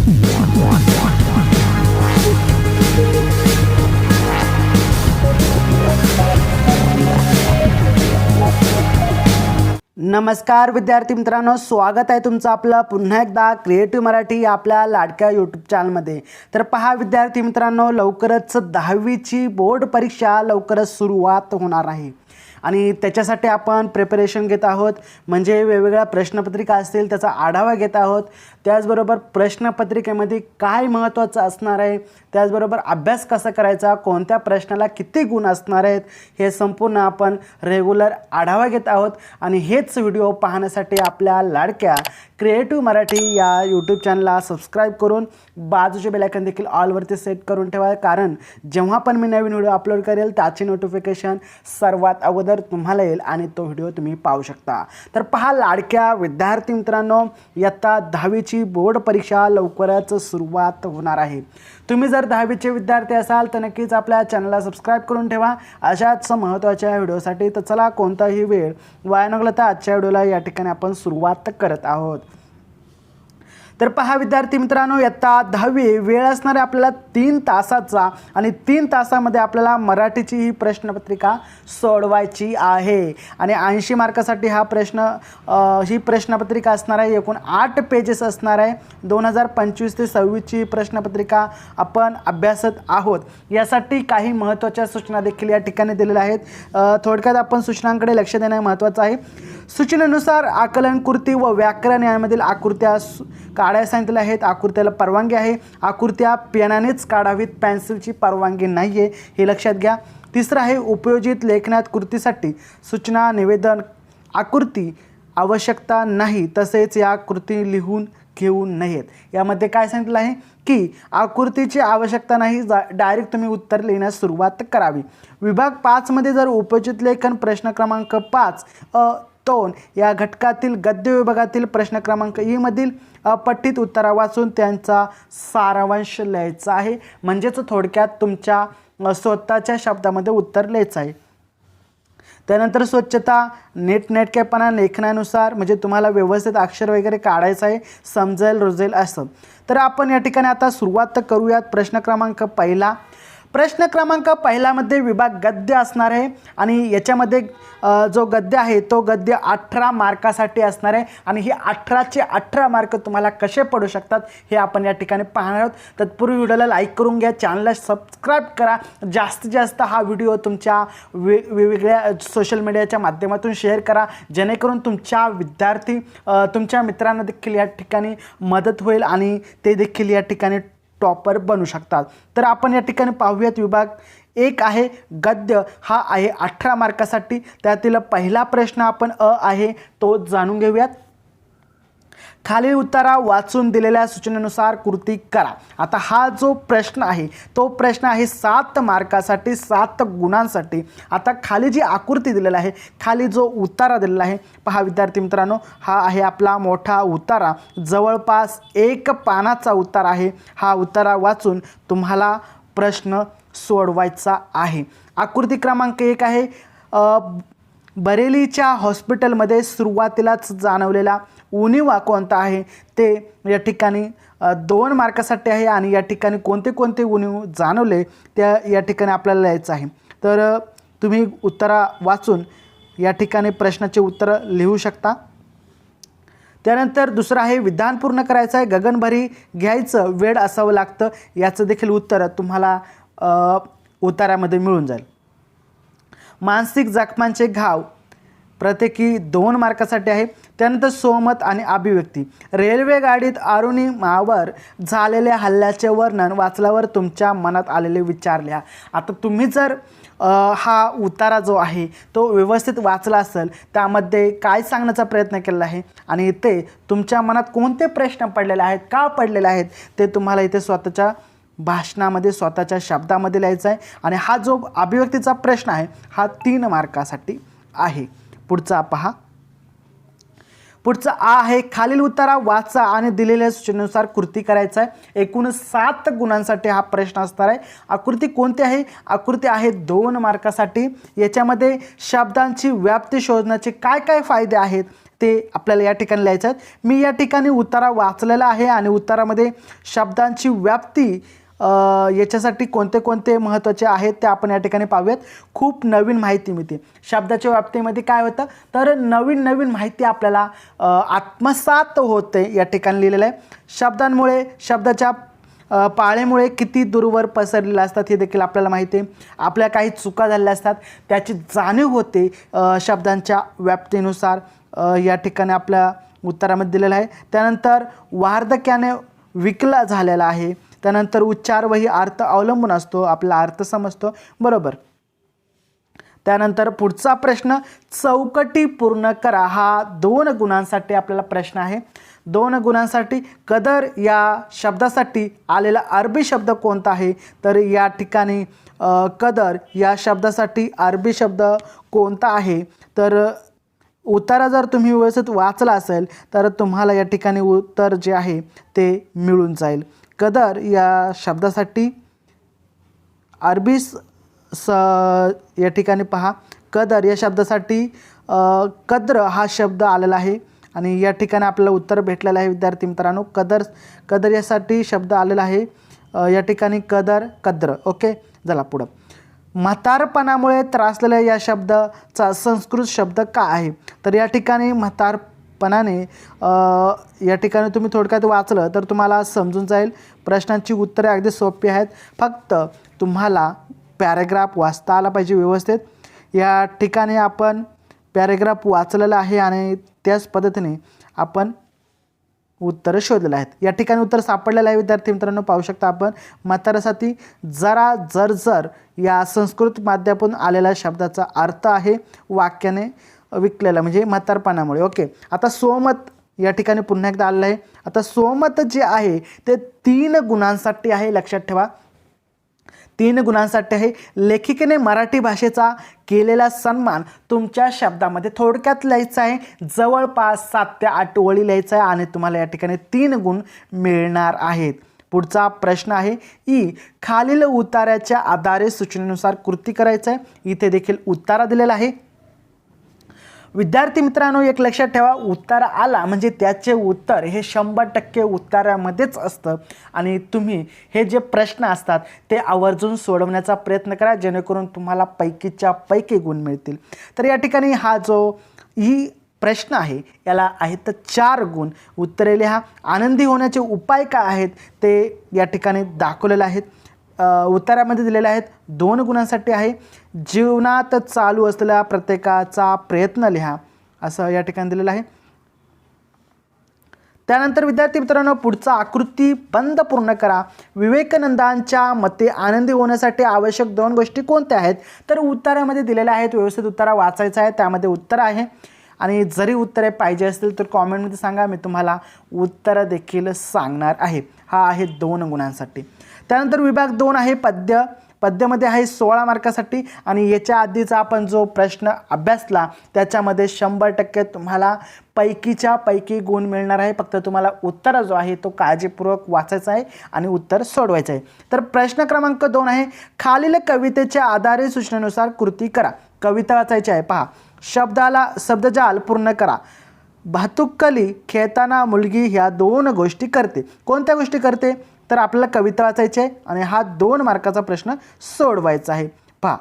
नमस्कार विद्यार्थी मित्रांनो, स्वागत आहे तुमचं आपलं पुन्हा एकदा क्रिएटिव्ह मराठी या आपल्या लाडक्या यूट्यूब चॅनलमध्ये। तर पहा विद्यार्थी मित्रांनो, लवकरच 10वीची बोर्ड परीक्षा लवकरच सुरुवात होणार आहे आणि त्याच्यासाठी आपण प्रिपरेशन घेत आहोत। म्हणजे वेगवेगळ्या प्रश्नपत्रिका असतील त्याचा आढावा घेत आहोत। त्याचबरोबर प्रश्नपत्रिकेमध्ये काय महत्त्वाचं असणार आहे, त्याचबरोबर अभ्यास कसा करायचा, कोणत्या प्रश्नाला किती गुण असणार आहेत, हे संपूर्ण आपण रेग्युलर आढावा घेत आहोत। आणि हेच व्हिडिओ पाहण्यासाठी आपल्या लाडक्या क्रिएटिव्ह मराठी या यूट्यूब चॅनलला सबस्क्राईब करून बाजूचे बेल आयकॉन देखील ऑलवरती सेट करून ठेवा, कारण जेव्हा पण मी नवीन व्हिडिओ अपलोड करेल त्याची नोटिफिकेशन सर्वात अगोदर तुम्हाला येईल आणि तो व्हिडिओ तुम्ही पाहू शकता। तर पहा लाडक्या विद्यार्थी मित्रांनो, इयत्ता 10वीची बोर्ड परीक्षा लवकरच सुरुवात होणार आहे। तुम्ही जर 10वीचे विद्यार्थी असाल तर नक्कीच आपल्या चॅनलला सबस्क्राईब करून ठेवा अशाच महत्त्वाच्या व्हिडिओसाठी। तर चला कोणताही वेळ वाया न घालवता आजच्या व्हिडिओला या ठिकाणी आपण सुरुवात करत आहोत। तर पहा विद्यार्थी मित्रांनो, इयत्ता 10वी वेळ असणार आहे आपल्याला 3 तासाचा आणि 3 तासामध्ये आपल्याला मराठीची ही प्रश्नपत्रिका सोडवायची आहे आणि 80 मार्कासाठी ही प्रश्नपत्रिका असणार आहे। एकूण 8 पेजेस असणार आहे। 2025 ते 26ची प्रश्नपत्रिका आपण अभ्यासत आहोत। यासाठी काही महत्त्वाच्या सूचना देखील या ठिकाणी दिलेल्या आहेत। थोडक्यात आपण सूचनांकडे लक्ष देणे महत्त्वाचं आहे। सूचनेनुसार आकलन कृती व व्याकरण यामधील आकृत्या काढायला सांगितल्या आहेत। आकृत्याला परवानगी आहे, आकृत्या पेनानेच काढावीत, पेन्सिलची परवानगी नाही आहे, हे लक्षात घ्या। तिसरं आहे उपयोजित लेखनात कृतीसाठी सूचना निवेदन आकृती आवश्यकता नाही, तसेच या कृती लिहून घेऊ नयेत। यामध्ये काय सांगितलं आहे की आकृतीची आवश्यकता नाही, डायरेक्ट तुम्ही उत्तर लिहिण्यास सुरुवात करावी। विभाग 5 मध्ये जर उपयोजित लेखन प्रश्न क्रमांक 5 2 या घटकातील गद्य विभागातील प्रश्न क्रमांक ई मधील अपठित उत्तरा वाचून त्यांचा सारांश लिहायचा आहे। म्हणजेच थोडक्यात तुमच्या स्वतःच्या शब्दामध्ये उत्तर लिहायचं आहे। त्यानंतर स्वच्छता नीटनेटकेपणा लेखनानुसार, म्हणजे तुम्हाला व्यवस्थित अक्षर वगैरे काढायचं आहे, समजेल रुजेल असं। तर आपण या ठिकाणी आता सुरुवात करूयात। प्रश्न क्रमांक पहिला, प्रश्न क्रमांक पहिल्यामध्ये विभाग गद्य असणार आहे आणि याच्यामध्ये जो गद्य आहे तो गद्य 18 मार्कासाठी असणार आहे आणि हे 18चे 18 मार्क तुम्हाला कसे पडू शकतात हे आपण या ठिकाणी पाहणार आहोत। तत्पूर्वी व्हिडिओला लाईक करून घ्या, चॅनलला सबस्क्राईब करा, जास्तीत जास्त हा व्हिडिओ तुमच्या वेगवेगळ्या सोशल मीडियाच्या माध्यमातून शेअर करा, जेणेकरून तुमच्या मित्रांना देखील या ठिकाणी मदत होईल आणि ते देखील या ठिकाणी टॉपर बनू शकतात। तर आपण या ठिकाणी पाहूयात। विभाग 1 आहे गद्य, हा आहे 18 मार्कासाठी। त्यातील पहिला प्रश्न आपण आहे तो जाणून घेऊयात। खालील उत्तरा वाचून दिलेल्या सूचनेनुसार कृती करा। आता हा जो प्रश्न आहे तो प्रश्न आहे 7 मार्कासाठी, 7 गुणांसाठी। आता खाली जी आकृती दिलेला आहे, खाली जो उतारा दिलेला आहे, पहा विद्यार्थी मित्रांनो, हा आहे आपला मोठा उतारा, जवळपास 1 पानाचा उतारा आहे। हा उतारा वाचून तुम्हाला प्रश्न सोडवायचा आहे। आकृती क्रमांक 1 आहे बरेलीच्या हॉस्पिटलमध्ये सुरुवातीलाच जाणवलेला उणिवा कोणता आहे, ते या ठिकाणी 2 मार्कासाठी आहे आणि या ठिकाणी कोणते कोणते उणीव जाणवले त्या या ठिकाणी आपल्याला लिहायचं आहे। तर तुम्ही उत्तरा वाचून या ठिकाणी प्रश्नाचे उत्तर लिहू शकता। त्यानंतर दुसरं आहे विधान पूर्ण करायचं आहे, गगनभरी घ्यायचं वेळ असावं लागतं, याचं देखील उत्तर तुम्हाला उतारामध्ये मिळून जाईल। मानसिक जखमांचे घाव प्रत्येकी 2 मार्कासाठी आहे। त्यानंतर सोमत आणि अभिव्यक्ती, रेल्वे गाडीत अरुणिमावर झालेल्या हल्ल्याचे वर्णन वाचल्यावर तुमच्या मनात आलेले विचार लिहा। आता तुम्ही जर हा उतारा जो आहे तो व्यवस्थित वाचला असेल, त्यामध्ये काय सांगण्याचा प्रयत्न केलेला आहे आणि ते तुमच्या मनात कोणते प्रश्न पडलेले आहेत, का पडलेले आहेत, ते तुम्हाला इथे स्वतःच्या भाषणामध्ये स्वतःच्या शब्दामध्ये लिहायचा आहे। आणि हा जो अभिव्यक्तीचा प्रश्न आहे हा 3 मार्कासाठी आहे। पुढचा पहा, पुढचा आहे खालील उत्तरा वाचा आणि दिलेल्या सूचनेनुसार कृती करायचा आहे। एकूण 7 गुणांसाठी हा प्रश्न असणार आहे। आकृती कोणती आहे, आकृती आहे 2 मार्कासाठी। याच्यामध्ये शब्दांची व्याप्ती शोधण्याचे काय काय फायदे आहेत ते आपल्याला या ठिकाणी लिहायचं आहे। मी या ठिकाणी उतारा वाचलेला आहे आणि उतारामध्ये शब्दांची व्याप्ती याच्यासाठी कोणते कोणते महत्त्वाचे आहेत ते आपण या ठिकाणी पाहूयात। खूप नवीन माहिती मिळते शब्दाच्या व्याप्तीमध्ये। काय होतं तर नवीन नवीन माहिती आपल्याला आत्मसात होते या ठिकाणी लिहिलेलं आहे। शब्दांमुळे शब्दाच्या पाळेमुळे किती दूरवर पसरलेले असतात हे देखील आपल्याला माहिती आहे। आपल्या काही चुका झालेल्या असतात त्याची जाणीव होते शब्दांच्या व्याप्तीनुसार या ठिकाणी आपल्या उत्तरामध्ये दिलेलं आहे। त्यानंतर वार्धक्याने विकला झालेला आहे। त्यानंतर उच्चार व ही अर्थ अवलंबून असतो, आपला अर्थ समजतो बरोबर। त्यानंतर पुढचा प्रश्न चौकटी पूर्ण करा। हा 2 गुणांसाठी आपल्याला प्रश्न आहे। 2 गुणांसाठी कदर या शब्दासाठी आलेला अरबी शब्द कोणता आहे तर या ठिकाणी कदर या शब्दासाठी अरबी शब्द कोणता आहे तर उत्तर जर तुम्ही व्यवस्थित वाचला असेल तर तुम्हाला या ठिकाणी उत्तर जे आहे ते मिळून जाईल। कदर या शब्दासाठी अरबी या ठिकाणी पहा कदर या शब्दासाठी कद्र हा शब्द आलेला आहे आणि या ठिकाणी आपल्याला उत्तर भेटलेलं आहे विद्यार्थी मित्रांनो। कदर यासाठी शब्द आलेला आहे या ठिकाणी कद्र। ओके चला पुढं। म्हातारपणामुळे त्रासलेल्या या शब्दाचा संस्कृत शब्द काय आहे तर या ठिकाणी म्हातारपणाने या ठिकाणी तुम्ही थोडक्यात वाचलं तर तुम्हाला समजून जाईल। प्रश्नांची उत्तरे अगदी सोपी आहेत, फक्त तुम्हाला पॅरेग्राफ वाचता आला पाहिजे व्यवस्थित। या ठिकाणी आपण पॅरेग्राफ वाचलेला आहे आणि त्याच पद्धतीने आपण उत्तरं शोधलेलं आहेत। या ठिकाणी उत्तर सापडलेलं आहे विद्यार्थी मित्रांनो, पाहू शकता आपण। म्हाताऱ्यासाठी जरा जर या संस्कृत माध्यमातून आलेल्या शब्दाचा अर्थ आहे वाक्याने विकलेला म्हणजे म्हातारपणामुळे। ओके आता सोमत या ठिकाणी पुन्हा एकदा आलेलं आहे। आता सोमत जे आहे ते 3 गुणांसाठी आहे, लक्षात ठेवा 3 गुणांसाठी आहे। लेखिकेने मराठी भाषेचा केलेला सन्मान तुमच्या शब्दामध्ये थोडक्यात लिहायचं आहे, जवळपास 7 ते 8 ओळी लिहायचं आहे आणि तुम्हाला या ठिकाणी 3 गुण मिळणार आहेत। पुढचा प्रश्न आहे खालील उतार्याच्या आधारे सूचनेनुसार कृती करायचं आहे। इथे देखील उतारा दिलेला आहे। विद्यार्थी मित्रांनो एक लक्षात ठेवा, उत्तर आला म्हणजे त्याचे उत्तर हे 100% उत्तरामध्येच असतं आणि तुम्ही हे जे प्रश्न असतात ते आवर्जून सोडवण्याचा प्रयत्न करा जेणेकरून तुम्हाला पैकीच्या पैकी गुण मिळतील। तर या ठिकाणी हा जो प्रश्न आहे याला आहेत 4 गुण। उत्तरे लिहा। आनंदी होण्याचे उपाय काय आहेत ते या ठिकाणी दाखवलेले आहेत। उत्तरामध्ये दिलेले आहेत 2 गुणांसाठी आहे। जीवनात चालू असलेल्या प्रत्येकाचा प्रयत्न लिहा असं या ठिकाणी दिलेलं आहे। त्यानंतर विद्यार्थी मित्रांनो पुढचा आकृती बंद पूर्ण करा। विवेकानंदांच्या मते आनंदी होण्यासाठी आवश्यक 2 गोष्टी कोणत्या आहेत तर उत्तरामध्ये दिलेल्या आहेत। व्यवस्थित उत्तर वाचायचं आहे, त्यामध्ये उत्तर आहे आणि जरी उत्तरे पाहिजे असतील तर कॉमेंटमध्ये सांगा, मी तुम्हाला उत्तर देखील सांगणार आहे। हा आहे 2 गुणांसाठी। त्यानंतर विभाग 2 आहे पद्यामध्ये आहे 16 मार्कासाठी आणि याच्या आधीचा आपण जो प्रश्न अभ्यासला त्याच्यामध्ये 100% तुम्हाला पैकीच्या पैकी गुण मिळणार आहे। फक्त तुम्हाला उत्तर जो आहे तो काळजीपूर्वक वाचायचा आहे आणि उत्तर सोडवायचं आहे। तर प्रश्न क्रमांक 2 आहे खालील कवितेच्या आधारे सूचनेनुसार कृती करा। कविता वाचायची आहे, पहा। शब्दजाल पूर्ण करा। भातुकली खेळताना मुलगी ह्या 2 गोष्टी करते। कोणत्या गोष्टी करते तर आपल्याला कविता वाचायची आहे आणि हा 2 मार्काचा प्रश्न सोडवायचा आहे। पहा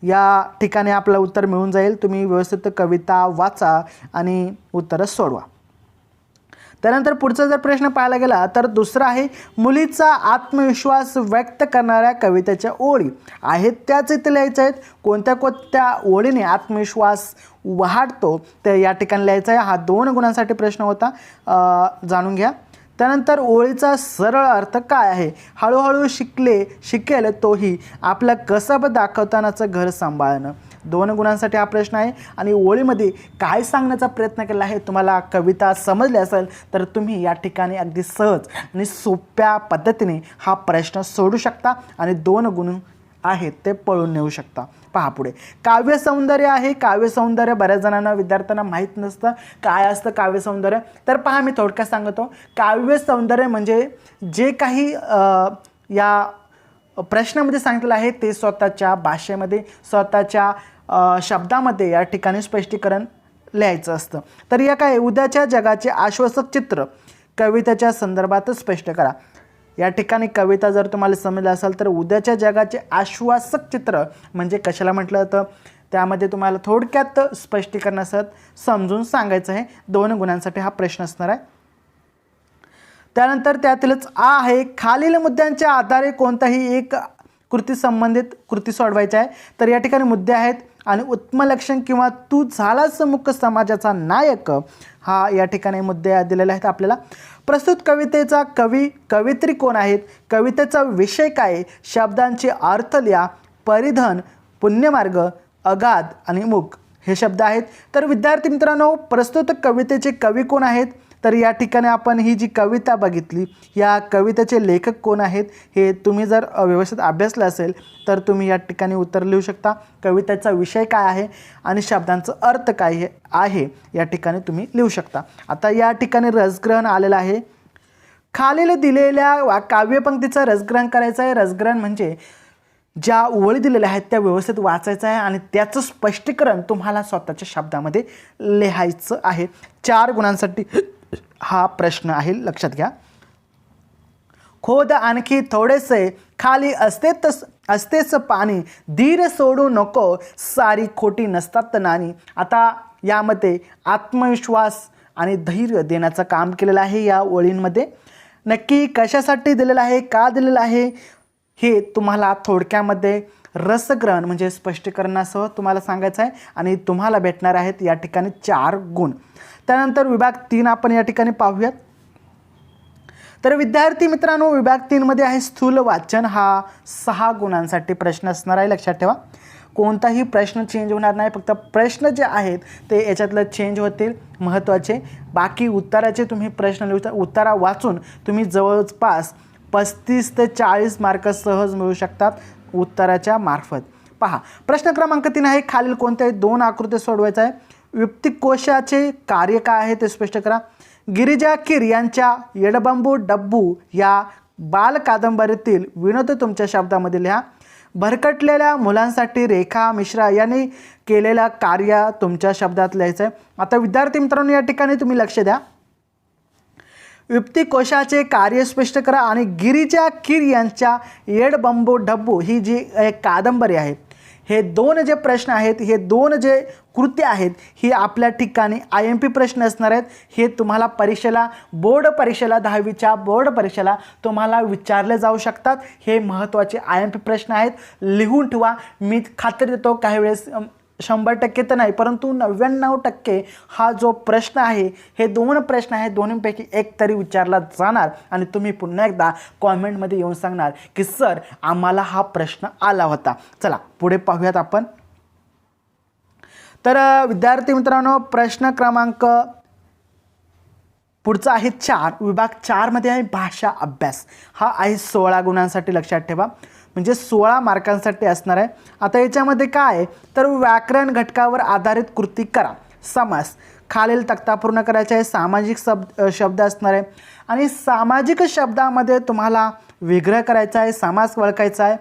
या ठिकाणी आपलं उत्तर मिळून जाईल। तुम्ही व्यवस्थित कविता वाचा आणि उत्तर सोडवा। त्यानंतर पुढचा जर प्रश्न पाहायला गेला तर दुसरा आहे मुलीचा आत्मविश्वास व्यक्त करणाऱ्या कवितेच्या ओळी आहेत त्याच इथे लिहायच्या आहेत। कोणत्या कोणत्या ओळीने आत्मविश्वास वाढतो ते या ठिकाणी लिहायचं आहे। हा 2 गुणांसाठी प्रश्न होता, जाणून घ्या। त्यानंतर ओळीचा सरळ अर्थ काय आहे। हळूहळू शिकेल तोही आपलं कसब दाखवतानाचं घर सांभाळणं। 2 गुणांसाठी हा प्रश्न आहे आणि ओळीमध्ये काय सांगण्याचा प्रयत्न केला आहे तुम्हाला कविता समजली असेल तर तुम्ही या ठिकाणी अगदी सहज आणि सोप्या पद्धतीने हा प्रश्न सोडू शकता आणि 2 गुण आहेत ते पळून नेऊ शकता। पहा पुढे काव्य सौंदर्य आहे। काव्य सौंदर्य बऱ्याच जणांना विद्यार्थ्यांना माहीत नसतं काय असतं काव्य सौंदर्य। तर पहा मी थोडक्यात सांगतो, काव्य सौंदर्य म्हणजे जे काही या प्रश्नामध्ये सांगितलं आहे ते स्वतःच्या भाषेमध्ये स्वतःच्या शब्दामध्ये या ठिकाणी स्पष्टीकरण लिहायचं असतं. तर या काय, उद्याच्या जगाचे आश्वासक चित्र कवितेच्या संदर्भात स्पष्ट करा. या ठिकाणी कविता जर तुम्हाला समजलं असेल तर उद्याच्या जगाचे आश्वासक चित्र म्हणजे कशाला म्हटलं जातं, त्यामध्ये तुम्हाला थोडक्यात स्पष्टीकरणासह समजून सांगायचं आहे. 2 गुणांसाठी हा प्रश्न असणार आहे. त्यानंतर त्यातीलच आ आहे, खालील मुद्द्यांच्या आधारे कोणताही एक कृती संबंधित कृती सोडवायची आहे. तर या ठिकाणी मुद्दे आहेत आणि उत्तमलक्षण किंवा तू झालाच मुख्य समाजाचा नायक, हा या ठिकाणी मुद्दे दिलेले आहेत आपल्याला. प्रस्तुत कवितेचा कवी कवयित्री कोण आहेत, कवितेचा विषय काय, शब्दांचे अर्थ लिहा, परिधन, पुण्यमार्ग, अगाध आणि मुख हे शब्द आहेत. तर विद्यार्थी मित्रांनो, प्रस्तुत कवितेचे कवी कोण आहेत, तर या ठिकाणी आपण ही जी कविता बघितली, या कवितेचे लेखक कोण आहेत हे तुम्ही जर व्यवस्थित अभ्यासलं असेल तर तुम्ही या ठिकाणी उत्तर लिहू शकता. कवितेचा विषय काय आहे आणि शब्दांचा अर्थ काय आहे या ठिकाणी तुम्ही लिहू शकता. आता या ठिकाणी रसग्रहण आलेलं आहे. खालील दिलेल्या काव्यपंक्तीचं रसग्रहण करायचं आहे. रसग्रहण म्हणजे ज्या ओळी दिलेल्या आहेत त्या व्यवस्थित वाचायचं आहे आणि त्याचं स्पष्टीकरण तुम्हाला स्वतःच्या शब्दामध्ये लिहायचं आहे. 4 गुणांसाठी हा प्रश्न आहे, लक्षात घ्या. खोद आणखी थोडेसे, खाली असतेच पाणी, धीर सोडू नको, सारी खोटी नसतात नाणी. आता यामध्ये आत्मविश्वास आणि धैर्य देण्याचं काम केलेलं आहे या ओळींमध्ये. नक्की कशासाठी दिलेलं आहे, का दिलेलं आहे हे तुम्हाला थोडक्यामध्ये रसग्रहण म्हणजे स्पष्टीकरणासह तुम्हाला सांगायचं आहे आणि तुम्हाला भेटणार आहेत या ठिकाणी 4 गुण. त्यानंतर विभाग 3 आपण या ठिकाणी पाहूयात. तर विद्यार्थी मित्रांनो, विभाग 3 मध्ये आहे स्थूल वाचन, हा 6 गुणांसाठी प्रश्न असणार आहे, लक्षात ठेवा. कोणताही प्रश्न चेंज होणार नाही, फक्त प्रश्न जे आहेत ते याच्यातलं चेंज होतील महत्त्वाचे. बाकी उत्तराचे तुम्ही प्रश्न लिहू, उत्तरा वाचून तुम्ही जवळपास 35 ते 40 मार्क सहज मिळू शकतात उत्तराच्या मार्फत. पहा, प्रश्न क्रमांक 3 आहे, खालील कोणत्याही 2 आकृत्या सोडवायचा आहे. व्युक्तिकोशाचे कार्य काय आहे ते स्पष्ट करा. गिरिजा किर यांच्या येडबांबू डब्बू या बाल कादंबरीतील विनोद तुमच्या शब्दामध्ये लिहा. भरकटलेल्या मुलांसाठी रेखा मिश्रा यांनी केलेलं कार्य तुमच्या शब्दात लिहायचं आहे. आता विद्यार्थी मित्रांनो, या ठिकाणी तुम्ही लक्ष द्या. व्युक्तिकोशाचे कार्य स्पष्ट करा आणि गिरिजा किर यांच्या येडबंबू डब्बू ही जी एक कादंबरी आहे, हे 2 जे प्रश्न आहेत, हे 2 जे कृती आहेत, ही आपल्या ठिकाणी IMP प्रश्न असणार आहेत. हे तुम्हाला परीक्षेला, बोर्ड परीक्षेला, 10वीच्या बोर्ड परीक्षेला तुम्हाला विचारले जाऊ शकतात. हे महत्त्वाचे IMP प्रश्न आहेत, लिहून ठेवा. मी खात्री देतो काही वेळेस 100% तर नाही, परंतु 99% हा जो प्रश्न आहे, हे 2 प्रश्न आहेत, दोन्हीपैकी एक तरी विचारला जाणार आणि तुम्ही पुन्हा एकदा कॉमेंटमध्ये येऊन सांगणार की सर आम्हाला हा प्रश्न आला होता. चला पुढे पाहूयात आपण. तर विद्यार्थी मित्रांनो, प्रश्न क्रमांक पुढचा आहे 4. विभाग 4 मध्ये आहे भाषा अभ्यास, हा आहे 16 गुणांसाठी, लक्षात ठेवा. म्हणजे 16 मार्कांसाठी असणार आहे. आता याच्यामध्ये काय आहे, तर व्याकरण घटकावर आधारित कृती करा. समास, खालील तक्ता पूर्ण करायचा आहे. सामाजिक शब्द असणार आहे आणि सामाजिक शब्दामध्ये तुम्हाला विग्रह करायचा आहे, समास ओळखायचा आहे.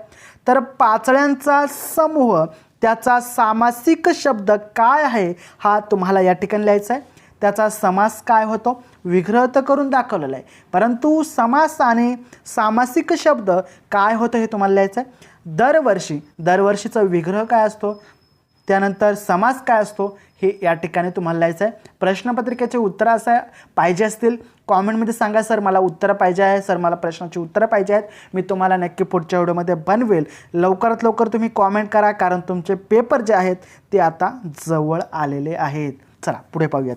तर पाचळ्यांचा समूह, त्याचा सामासिक शब्द काय आहे हा तुम्हाला या ठिकाणी लिहायचा आहे. त्याचा समास काय होतो, विग्रह तर करून दाखवलेला आहे, परंतु समास आणि सामासिक शब्द काय होतं हे तुम्हाला लिहायचं आहे. दरवर्षीचा विग्रह काय असतो, त्यानंतर समास काय असतो हे या ठिकाणी तुम्हाला लिहायचं आहे. प्रश्नपत्रिकेचे उत्तर असं पाहिजे असतील कॉमेंटमध्ये सांगा, सर मला उत्तरं पाहिजे आहे, सर मला प्रश्नाची उत्तरं पाहिजे आहेत. मी तुम्हाला नक्की पुढच्या व्हिडिओमध्ये बनवेल. लवकरात लवकर तुम्ही कॉमेंट करा, कारण तुमचे पेपर जे आहेत ते आता जवळ आलेले आहेत. चला पुढे पाहूयात.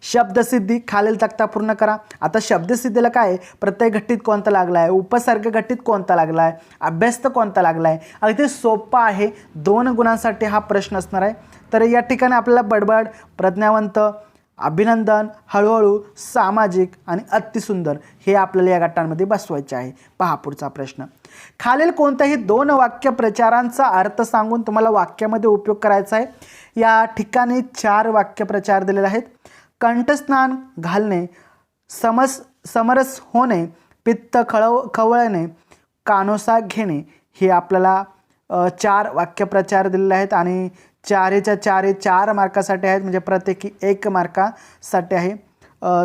शब्दसिद्धी, खालील तक्ता पूर्ण करा. आता शब्दसिद्धीला काय आहे, प्रत्यय घटित कोणता लागला आहे, उपसर्ग घटित कोणता लागला आहे, अभ्यस्त कोणता लागला आहे. अगदी सोपा आहे. 2 गुणांसाठी हा प्रश्न असणार आहे. तर या ठिकाणी आपल्याला बडबड, प्रज्ञावंत, अभिनंदन, हळूहळू, सामाजिक आणि अतिसुंदर हे आपल्याला या गटांमध्ये बसवायचे आहे. पहा पुढचा प्रश्न. खालील कोणत्याही 2 वाक्य प्रचारांचा अर्थ सांगून तुम्हाला वाक्यामध्ये उपयोग करायचा आहे. या ठिकाणी 4 वाक्यप्रचार दिलेले आहेत. कंठस्नान घालणे, समरस होणे, पित्त खवळणे, कानोसा घेणे, हे आपल्याला 4 वाक्यप्रचार दिलेले आहेत आणि 4च्या 4 4 मार्कासाठी आहेत, म्हणजे प्रत्येकी 1 मार्कासाठी आहे.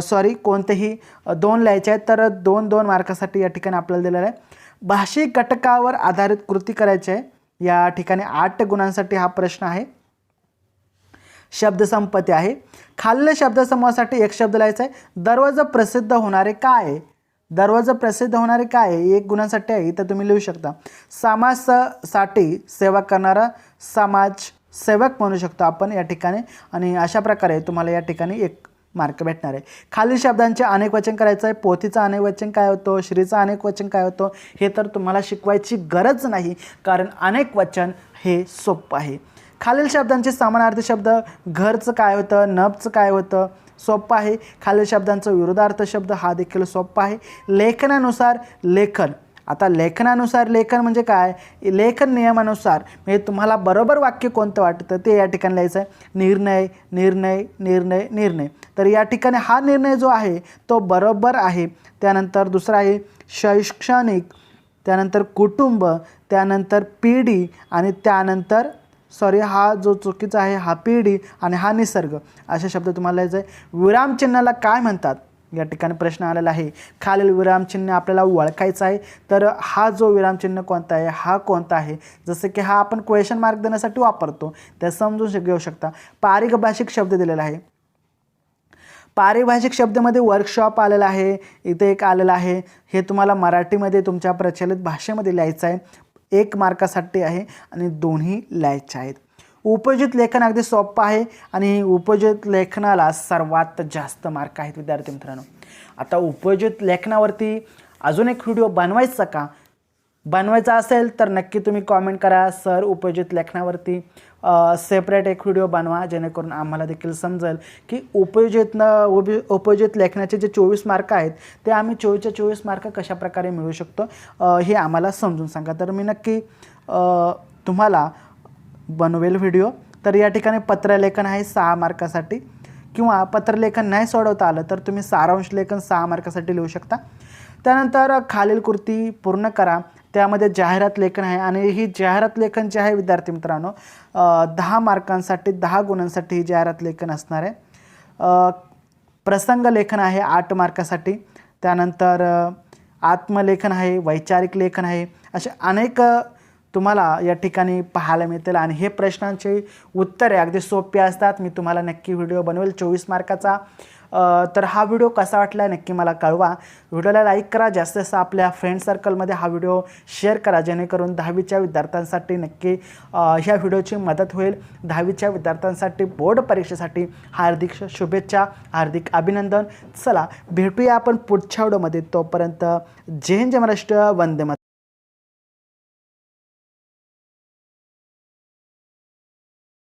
सॉरी, कोणतेही 2 लिहायचे आहेत तर 2-2 मार्कासाठी या ठिकाणी आपल्याला दिलेलं आहे. भाषिक घटकावर आधारित कृती करायची आहे. या ठिकाणी 8 गुणांसाठी हा प्रश्न आहे. शब्दसंपत्ती आहे. खालील शब्दसमूहासाठी एक शब्द लिहायचा आहे. दररोज प्रसिद्ध होणारे काय? दररोज प्रसिद्ध होणारे काय? 1 गुणांसाठी आहे, तर तुम्ही लिहू शकता. समाजासाठी सेवा करणारा समाजसेवक म्हणू शकतो आपण या ठिकाणी, आणि अशा प्रकारे तुम्हाला या ठिकाणी 1 मार्क भेटणार आहे. खालील शब्दांचे अनेक वचन करायचं आहे. पोथीचं अनेक वचन काय होतं, श्रीचं अनेक वचन काय होतं, हे तर तुम्हाला शिकवायची गरज नाही, कारण अनेक वचन हे सोपं आहे. खालील शब्दांचे समानार्थी शब्द, घरचं काय होतं, नभचं काय होतं, सोपं आहे. खालील शब्दांचा विरोधार्थ शब्द, हा देखील सोपं आहे. लेखनानुसार लेखन. आता लेखनानुसार लेखन म्हणजे काय? लेखन नियमानुसार, म्हणजे तुम्हाला बरोबर वाक्य कोणतं वाटतं ते या ठिकाणी लिहायचं आहे. निर्णय, निर्णय, निर्णय, निर्णय. तर या ठिकाणी हा निर्णय जो आहे तो बरोबर आहे. त्यानंतर दुसरा आहे शैक्षणिक, त्यानंतर कुटुंब, त्यानंतर पिढी, आणि त्यानंतर हा जो चुकीचा आहे हा पिढी, आणि हा निसर्ग. असे शब्द तुम्हाला लिहायचे आहे. विरामचिन्हाला काय म्हणतात? या ठिकाणी प्रश्न आलेला आहे. खालील विरामचिन्ह आपल्याला ओळखायचं आहे. तर हा जो विरामचिन्ह कोणता आहे, हा कोणता आहे, जसं की हा आपण क्वेश्चन मार्क देण्यासाठी वापरतो, त्या समजून घेऊ शकता. पारिभाषिक शब्द दिलेला आहे. पारिभाषिक शब्दामध्ये वर्कशॉप आलेला आहे, इथे एक आलेला आहे. हे तुम्हाला मराठीमध्ये तुमच्या प्रचलित भाषेमध्ये लिहायचं आहे. 1 मार्कासाठी आहे आणि दोन्ही लिहायचे आहेत. उपयोजित लेखन अगदी सोपं आहे आणि उपयोजित लेखनाला सर्वात जास्त मार्क आहेत विद्यार्थी मित्रांनो. आता उपयोजित लेखनावरती अजून एक व्हिडिओ बनवायचा का? बनवायचा असेल तर नक्की तुम्ही कॉमेंट करा. सर, उपयोजित लेखनावरती सेपरेट एक व्हिडिओ बनवा, जेणेकरून आम्हाला देखील समजेल की उपयोजित लेखनाचे जे 24 मार्क आहेत ते आम्ही 24च्या 24 मार्क कशाप्रकारे मिळवू शकतो हे आम्हाला समजून सांगा. तर मी नक्की तुम्हाला बनवेल व्हिडिओ. तर या ठिकाणी पत्रलेखन आहे 6 मार्कासाठी, किंवा पत्रलेखन नाही सोडवता आलं तर तुम्ही सारांश लेखन 6 मार्कासाठी लिहू शकता. त्यानंतर खालील कृती पूर्ण करा. त्यामध्ये जाहिरात लेखन आहे, आणि ही जाहिरात लेखन जे आहे विद्यार्थी मित्रांनो 10 मार्कांसाठी 10 गुणांसाठी ही जाहिरात लेखन असणार आहे. प्रसंग लेखन आहे 8 मार्कासाठी. त्यानंतर आत्मलेखन आहे, वैचारिक लेखन आहे. असे अनेक तुम्हाला या ठिकाणी पाहायला मिळतील, आणि हे प्रश्नांचे उत्तरे अगदी सोपे असतात. मी तुम्हाला नक्की व्हिडिओ बनवेल 24 मार्काचा. तर हा व्हिडिओ कसा वाटला नक्की मला कळवा. व्हिडिओला लाईक करा, जास्तीत जास्त आपल्या फ्रेंड सर्कलमध्ये हा व्हिडिओ शेअर करा, जेणेकरून 10वीच्या विद्यार्थ्यांसाठी नक्की ह्या व्हिडिओची मदत होईल. 10वीच्या विद्यार्थ्यांसाठी बोर्ड परीक्षेसाठी हार्दिक शुभेच्छा, हार्दिक अभिनंदन. चला भेटूया आपण पुढच्या व्हिडिओमध्ये. तोपर्यंत जय हिंद, जय महाराष्ट्र, वंदे मातरम.